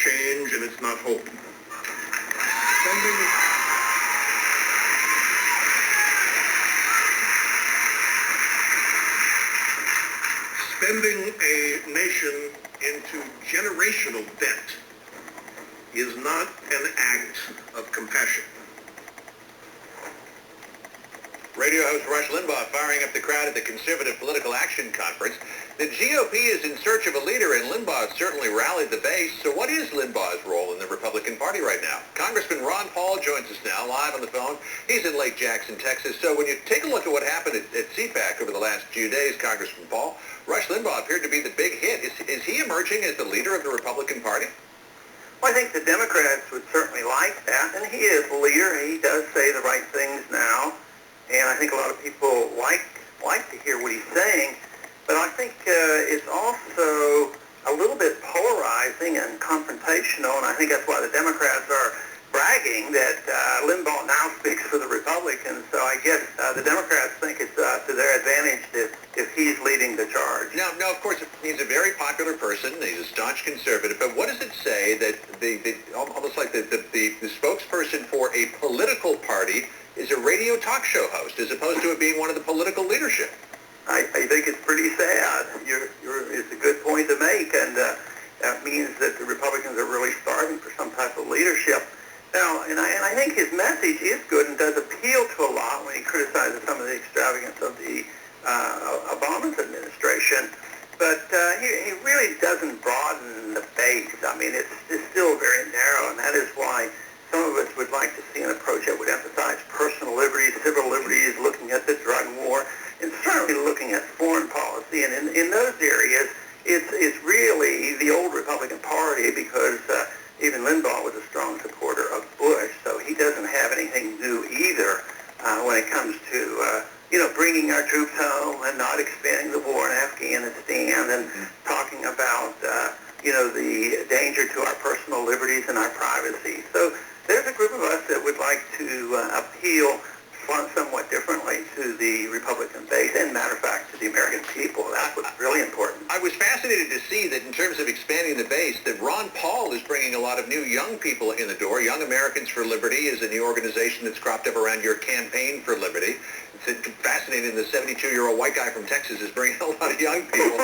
change and it's not hope. Spending a nation into generational debt is not an act of compassion. Radio host Rush Limbaugh firing up the crowd at the Conservative Political Action Conference. The GOP is in search of a leader, and Limbaugh certainly rallied the base. So what is Limbaugh's role in the Republican Party right now? Congressman Ron Paul joins us now, live on the phone. He's in Lake Jackson, Texas. So when you take a look at what happened at CPAC over the last few days, Congressman Paul, Rush Limbaugh appeared to be the big hit. Is he emerging as the leader of the Republican Party? Well, I think the Democrats would certainly like that, and he is the leader. He does say the right things now. And I think a lot of people like to hear what he's saying, but I think it's also a little bit polarizing and confrontational, and I think that's why the Democrats are bragging that Limbaugh now speaks for the Republicans. So I guess the Democrats think it's to their advantage if he's leading the charge. Now, of course, he's a very popular person. He's a staunch conservative. But what does it say that almost like the spokesperson for a political party is a radio talk show host as opposed to it being one of the political leadership? I think it's pretty sad. It's a good point to make, and that means that the Republicans are really starving for some type of leadership. Now, and I think his message is good and does appeal to a lot when he criticizes some of the extravagance of the Obama's administration. But he really doesn't broaden the base. I mean, it's still very narrow, and that is why some of us would like to see an approach that would emphasize personal liberties, civil liberties, looking at the drug war, and certainly looking at foreign policy. And in those areas, it's really the old Republican Party, because even Limbaugh was a strong supporter of Bush, so he doesn't have anything new either when it comes to bringing our troops home and not expanding the war in Afghanistan, and talking about the danger to our personal liberties and our privacy. So there's a group of us that would like to appeal somewhat differently to the Republican base, and matter of fact, to the American people. That's what's really important. I was fascinated to see that in terms of expanding the base, that Ron Paul is bringing a lot of new young people in the door. Young Americans for Liberty is a new organization that's cropped up around your Campaign for Liberty. It's fascinating. The 72-year-old white guy from Texas is bringing a lot of young people.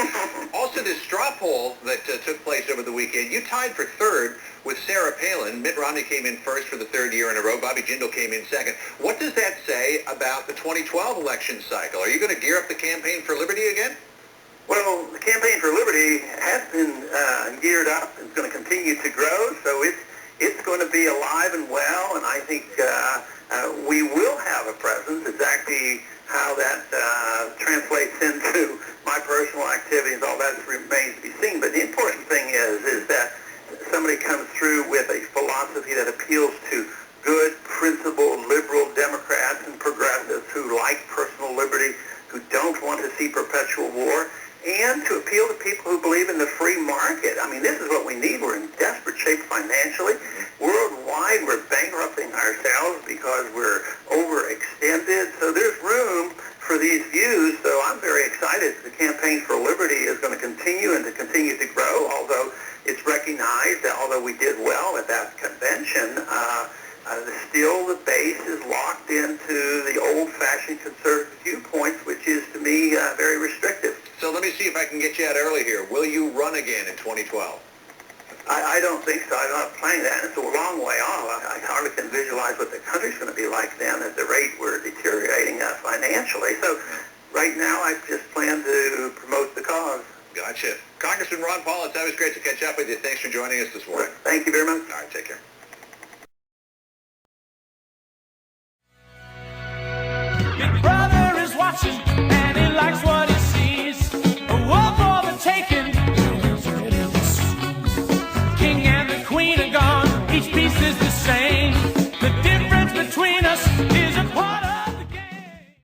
Also, this straw poll that took place over the weekend, you tied for third with Sarah Palin. Mitt Romney came in first for the third year in a row. Bobby Jindal came in second. What does that say about the 2012 election cycle? Are you going to gear up the Campaign for Liberty again? Well, the Campaign for Liberty has been geared up and is going to continue to grow, so it's going to be alive and well, and I think we will have a presence. Exactly how that translates into my personal activities, all that remains to be seen. But the important thing is that somebody comes through with a philosophy that appeals to good, principled, liberal Democrats and progressives who like personal liberty, who don't want to see perpetual war, and to appeal to people who believe in the free market. I mean, this is what we need. We're in desperate shape financially. Worldwide, we're bankrupting ourselves because we're overextended. So there's room for these views. So I'm very excited. The Campaign for Liberty is going to continue and to continue to grow, although it's recognized that although we did well at that convention, still the base is locked into the old-fashioned conservative viewpoints, which is, to me, very restrictive. So let me see if I can get you out early here. Will you run again in 2012? I don't think so. I'm not planning that. It's a long way off. I hardly can visualize what the country's going to be like then at the rate we're deteriorating financially. So right now, I just plan to promote the cause. Gotcha. Congressman Ron Paul, it's always great to catch up with you. Thanks for joining us this morning. Thank you very much. All right, take care.